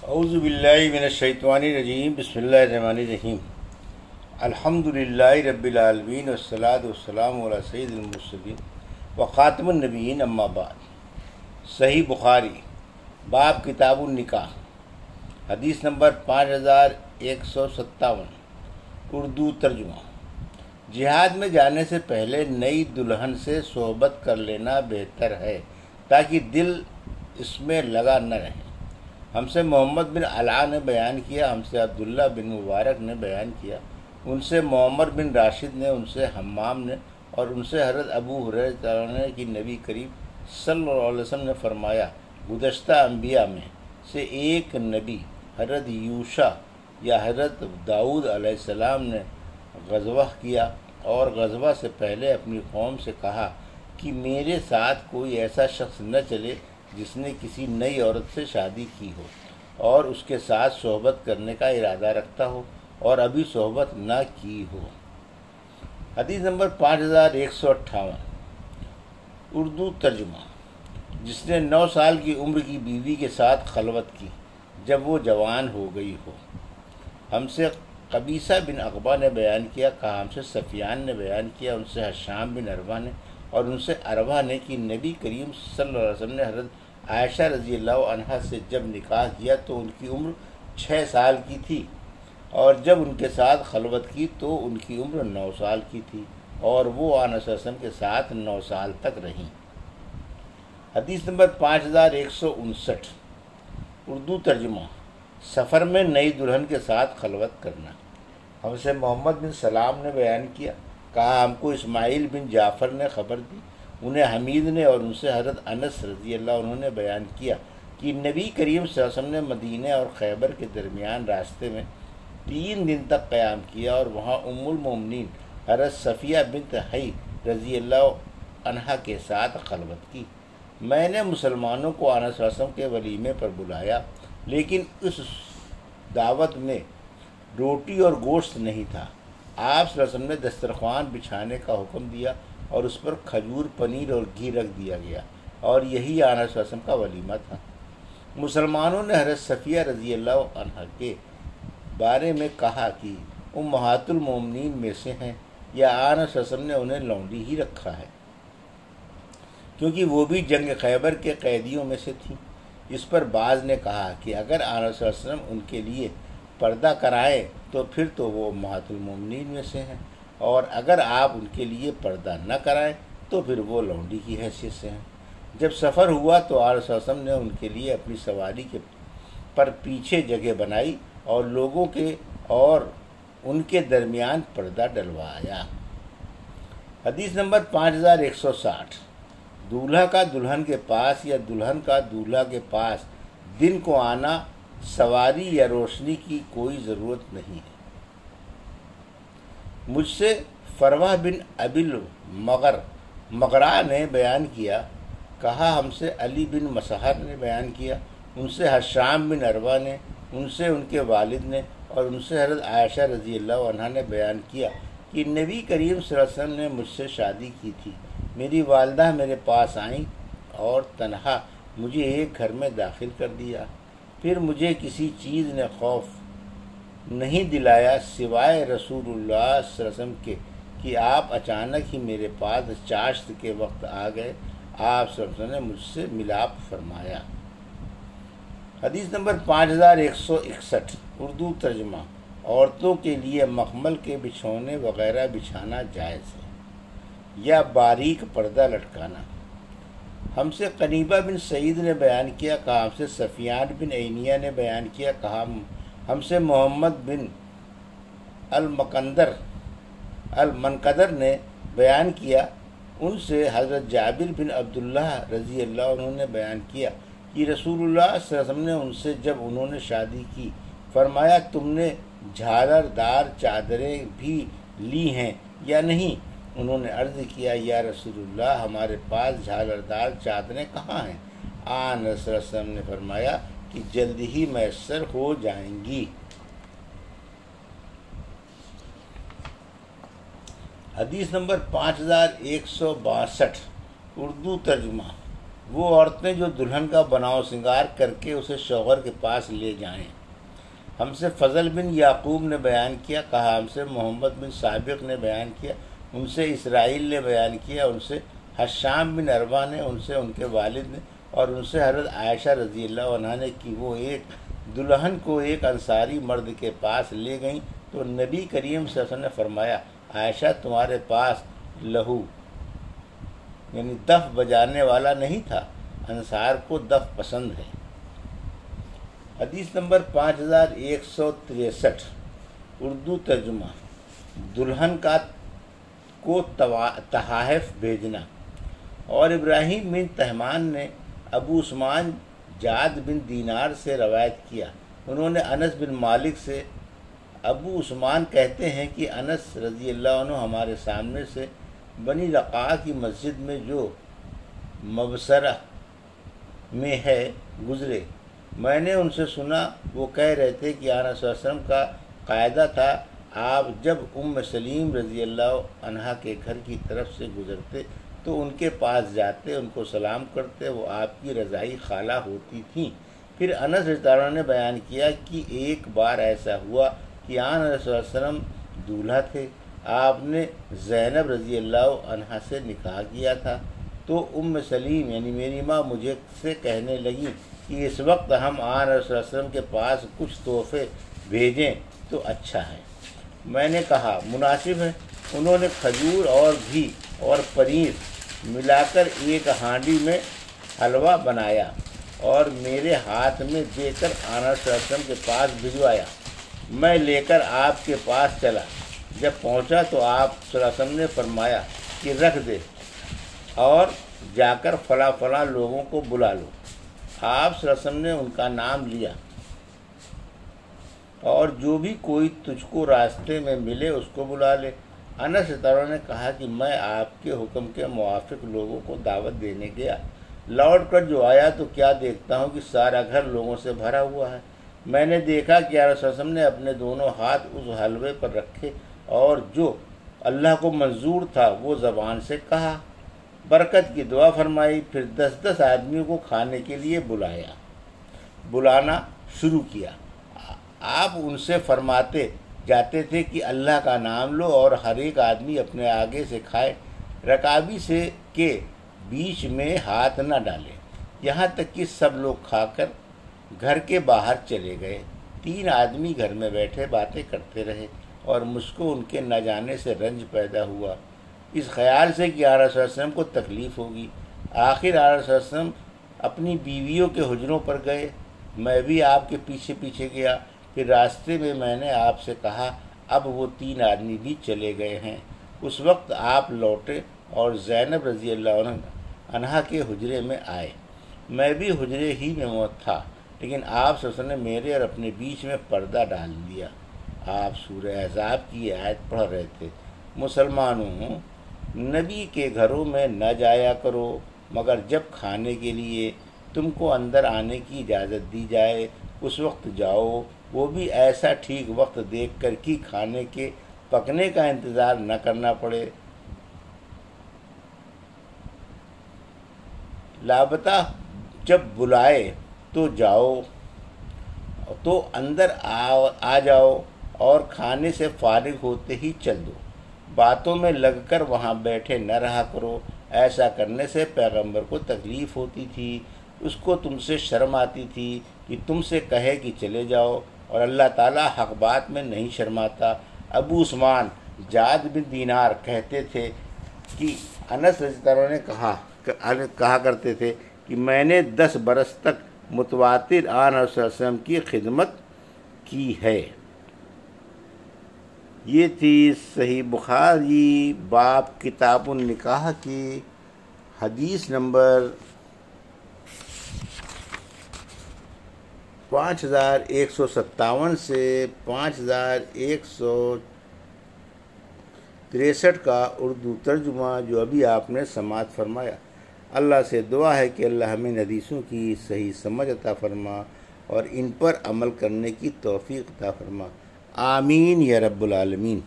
اعوذ باللہ من الشیطان الرجیم بسم اللہ الرحمن الرحیم الحمد للہ رب العالمین والصلاة والسلام علی سید المرسلین وخاتم النبیین اما بعد۔ صحیح بخاری باب کتاب النکاح، حدیث نمبر 5157، اردو ترجمہ۔ جہاد میں جانے سے پہلے نئی دلہن سے صحبت کر لینا بہتر ہے تاکہ دل اس میں لگا نہ رہے۔ ہم سے محمد بن علاء نے بیان کیا، ہم سے عبداللہ بن مبارک نے بیان کیا، ان سے معمر بن راشد نے، ان سے حمام نے، اور ان سے حضرت ابو ہریرہ نے کہ نبی کریم صلی اللہ علیہ وسلم نے فرمایا، گزشتہ انبیاء میں سے ایک نبی حضرت یوشع یا حضرت داؤد علیہ السلام نے غزوہ کیا اور غزوہ سے پہلے اپنی قوم سے کہا کہ میرے ساتھ کوئی ایسا شخص نہ چلے جس نے کسی نئی عورت سے شادی کی ہو اور اس کے ساتھ صحبت کرنے کا ارادہ رکھتا ہو اور ابھی صحبت نہ کی ہو۔ حدیث نمبر 5158، اردو ترجمہ۔ جس نے 9 سال کی عمر کی بیوی کے ساتھ خلوت کی جب وہ جوان ہو گئی ہو۔ ہم سے قبیصہ بن عقبہ نے بیان کیا، کہا ہم سے سفیان نے بیان کیا، ان سے حشام بن عروہ نے، اور ان سے عروہ نے کہ نبی کریم صلی اللہ علیہ وسلم نے حضرت عائشہ رضی اللہ عنہا سے جب نکاح کیا تو ان کی عمر 6 سال کی تھی، اور جب ان کے ساتھ خلوت کی تو ان کی عمر 9 سال کی تھی، اور وہ آن صلی اللہ علیہ وسلم کے ساتھ 9 سال تک رہیں۔ حدیث نمبر 5159، اردو ترجمہ۔ سفر میں نئی دلہن کے ساتھ خلوت کرنا۔ ہم سے محمد بن سلام نے بیان کیا، کہا ہم کو اسماعیل بن جعفر نے خبر دی، انہیں حمید نے، اور ان سے حضرت انس رضی اللہ عنہ نے بیان کیا کہ نبی کریم صلی اللہ علیہ وسلم نے مدینہ اور خیبر کے درمیان راستے میں 3 دن تک قیام کیا اور وہاں ام المومنین حضرت صفیہ بنت حی رضی اللہ عنہا کے ساتھ خلوت کی۔ میں نے مسلمانوں کو آن صلی اللہ علیہ وسلم کے ولیمے پر بلایا، لیکن اس دعوت میں روٹی اور گوشت نہیں تھا۔ آپ صلی اللہ علیہ وسلم نے دسترخوان بچھانے کا حکم دیا اور اس پر کھجور، پنیر اور گھی رکھ دیا گیا، اور یہی آن صلی اللہ علیہ وسلم کا ولیمہ تھا۔ مسلمانوں نے حضرت صفیہ رضی اللہ عنہ کے بارے میں کہا کہ امہات المومنین میں سے ہیں، یا آن صلی اللہ علیہ وسلم نے انہیں لونڈی ہی رکھا ہے، کیونکہ وہ بھی جنگ خیبر کے قیدیوں میں سے تھیں۔ اس پر بعض نے کہا کہ اگر آن صلی اللہ علیہ وسلم ان کے لیے پردہ کرائیں تو پھر تو وہ امہات المومنین میں سے ہیں، اور اگر آپ ان کے لیے پردہ نہ کرائیں تو پھر وہ لونڈی کی حیثیت سے ہیں۔ جب سفر ہوا تو آن صلی اللہ علیہ وسلم نے ان کے لیے اپنی سواری پر پیچھے جگہ بنائی اور لوگوں کے اور ان کے درمیان پردہ ڈلوایا۔ حدیث نمبر 5160، دولہا کا دلہن کے پاس یا دلہن کا دولہا کے پاس دن کو آنا سواری یا روشنی کی کوئی ضرورت نہیں ہے۔ مجھ سے فروہ بن ابی مغرا نے بیان کیا، کہا ہم سے علی بن مسہر نے بیان کیا، ان سے حشام بن عروہ نے، ان سے ان کے والد نے، اور ان سے حضرت عائشہ رضی اللہ عنہا نے بیان کیا کہ نبی کریم صلی اللہ علیہ وسلم نے مجھ سے شادی کی تھی۔ میری والدہ میرے پاس آئیں اور تنہا مجھے ایک گھر میں داخل کر دیا، پھر مجھے کسی چیز نے خوف نہیں دلایا سوائے رسول اللہ صلی اللہ علیہ وسلم کے کہ آپ اچانک ہی میرے پاس چاشت کے وقت آ گئے۔ آپ صلی اللہ علیہ وسلم نے مجھ سے ملاپ فرمایا۔ حدیث نمبر 5161، اردو ترجمہ۔ عورتوں کے لیے مخمل کے بچھونے وغیرہ بچھانا جائز ہے یا باریک پردہ لٹکانا۔ ہم سے قنیبہ بن سعید نے بیان کیا، کہا ہم سے سفیان بن عینیہ نے بیان کیا، کہا ہم سے محمد بن المنقدر نے بیان کیا، ان سے حضرت جابر بن عبداللہ رضی اللہ عنہ نے بیان کیا کہ رسول اللہ صلی اللہ علیہ وسلم نے ان سے جب انہوں نے شادی کی فرمایا، تم نے جھالر دار چادریں بھی لی ہیں یا نہیں؟ انہوں نے عرض کیا، یا رسول اللہ ہمارے پاس جھالر دار چادریں کہاں ہیں؟ آن صلی اللہ علیہ وسلم نے فرمایا کہ جلد ہی میسر ہو جائیں گی۔ حدیث نمبر 5162، اردو ترجمہ۔ وہ عورتیں جو دلہن کا بناؤ سنگار کر کے اسے شوہر کے پاس لے جائیں۔ ہم سے فضل بن یعقوب نے بیان کیا، کہا ہم سے محمد بن سابق نے بیان کیا، ان سے اسرائیل نے بیان کیا، ان سے حشام بن عروہ نے، ان سے ان کے والد نے، اور ان سے حضرت عائشہ رضی اللہ عنہا نے کہ وہ ایک دلہن کو ایک انصاری مرد کے پاس لے گئیں تو نبی کریم صلی اللہ علیہ وسلم نے فرمایا، عائشہ تمہارے پاس لہو یعنی دف بجانے والا نہیں تھا، انصار کو دف پسند ہے۔ حدیث نمبر 5163 اردو ترجمہ۔ دلہن کو تحائف بھیجنا۔ اور ابراہیم بن تہمان نے ابو عثمان جاد بن دینار سے روایت کیا، انہوں نے انس بن مالک سے، ابو عثمان کہتے ہیں کہ انس رضی اللہ عنہ ہمارے سامنے سے بنی رقاع کی مسجد میں جو مبصرہ میں ہے گزرے، میں نے ان سے سنا وہ کہہ رہے تھے کہ آنس صلی اللہ علیہ وسلم کا قاعدہ تھا، آپ جب ام سلیم رضی اللہ عنہا کے گھر کی طرف سے گزرتے تو ان کے پاس جاتے، ان کو سلام کرتے، وہ آپ کی رضائی خالہ ہوتی تھیں۔ پھر انس رضی اللہ عنہ نے بیان کیا کہ ایک بار ایسا ہوا کہ آنس صلی اللہ علیہ وسلم دولہا تھے، آپ نے زینب رضی اللہ عنہا سے نکاح کیا تھا، تو ام سلیم یعنی میری ماں مجھے سے کہنے لگی کہ اس وقت ہم آنس صلی اللہ علیہ وسلم کے پاس کچھ تحفے بھیجیں تو اچھا ہے۔ میں نے کہا مناسب ہے۔ انہوں نے کھجور اور گھی اور پنیر ملا کر ایک ہانڈی میں حلوہ بنایا اور میرے ہاتھ میں دے کر آنس صلی اللہ علیہ وسلم کے پاس بھجوایا۔ میں لے کر آپ کے پاس چلا، جب پہنچا تو آپ صلی اللہ علیہ وسلم نے فرمایا کہ رکھ دے اور جا کر فلاں فلاں لوگوں کو بلا لو۔ آپ صلی اللہ علیہ وسلم نے ان کا نام لیا اور جو بھی کوئی تجھ کو راستے میں ملے اس کو بلا لے۔ انس رضی اللہ عنہ نے کہا کہ میں آپ کے حکم کے موافق لوگوں کو دعوت دینے گیا، لوٹ کر جو آیا تو کیا دیکھتا ہوں کہ سارا گھر لوگوں سے بھرا ہوا ہے۔ میں نے دیکھا کہ رسول اللہ صلی اللہ علیہ وسلم نے اپنے دونوں ہاتھ اس حلوے پر رکھے اور جو اللہ کو منظور تھا وہ زبان سے کہا، برکت کی دعا فرمائی، پھر 10 آدمیوں کو کھانے کے لیے بلانا شروع کیا۔ آپ ان سے فرماتے جاتے تھے کہ اللہ کا نام لو اور ہر ایک آدمی اپنے آگے سے کھائے، رکابی سے کے بیچ میں ہاتھ نہ ڈالے، یہاں تک کہ سب لوگ کھا کر گھر کے باہر چلے گئے۔ 3 آدمی گھر میں بیٹھے باتیں کرتے رہے اور مجھ کو ان کے نہ جانے سے رنج پیدا ہوا، اس خیال سے کہ آنس صلی اللہ علیہ وسلم کو تکلیف ہوگی۔ آخر آنس صلی اللہ علیہ وسلم اپنی بیویوں کے حجروں پر گئے، میں بھی آپ کے پیچھے پیچھے گیا۔ پھر راستے میں میں نے آپ سے کہا اب وہ 3 آدمی بھی چلے گئے ہیں۔ اس وقت آپ لوٹے اور زینب رضی اللہ عنہا کے حجرے میں آئے، میں بھی حجرے ہی میں تھا، لیکن آپ صلی اللہ علیہ وسلم نے میرے اور اپنے بیچ میں پردہ ڈال دیا۔ آپ سورہ احزاب کی آیت پڑھ رہے تھے، مسلمانوں نبی کے گھروں میں نہ جایا کرو مگر جب کھانے کے لیے تم کو اندر آنے کی اجازت دی جائے اس وقت جاؤ، وہ بھی ایسا ٹھیک وقت دیکھ کر کہ کھانے کے پکنے کا انتظار نہ کرنا پڑے۔ لابتہ جب بلائے تو جاؤ تو اندر آ جاؤ اور کھانے سے فارغ ہوتے ہی چل دو، باتوں میں لگ کر وہاں بیٹھے نہ رہا کرو، ایسا کرنے سے پیغمبر کو تکلیف ہوتی تھی، اس کو تم سے شرم آتی تھی کہ تم سے کہے کہ چلے جاؤ، اور اللہ تعالیٰ حق بات میں نہیں شرماتا۔ ابو عثمان جاد بن دینار کہتے تھے کہ انس رضی اللہ عنہ نے کہا کرتے تھے کہ میں نے 10 برس تک متواتر آنس صلی اللہ علیہ وسلم کی خدمت کی ہے۔ یہ تھی صحیح بخاری باب کتاب النکاح کی حدیث نمبر 5157 سے 5163 کا اردو ترجمہ جو ابھی آپ نے سماعت فرمایا۔ اللہ سے دعا ہے کہ اللہ ہمیں حدیثوں کی صحیح سمجھ عطا فرما اور ان پر عمل کرنے کی توفیق عطا فرما، آمین یا رب العالمین۔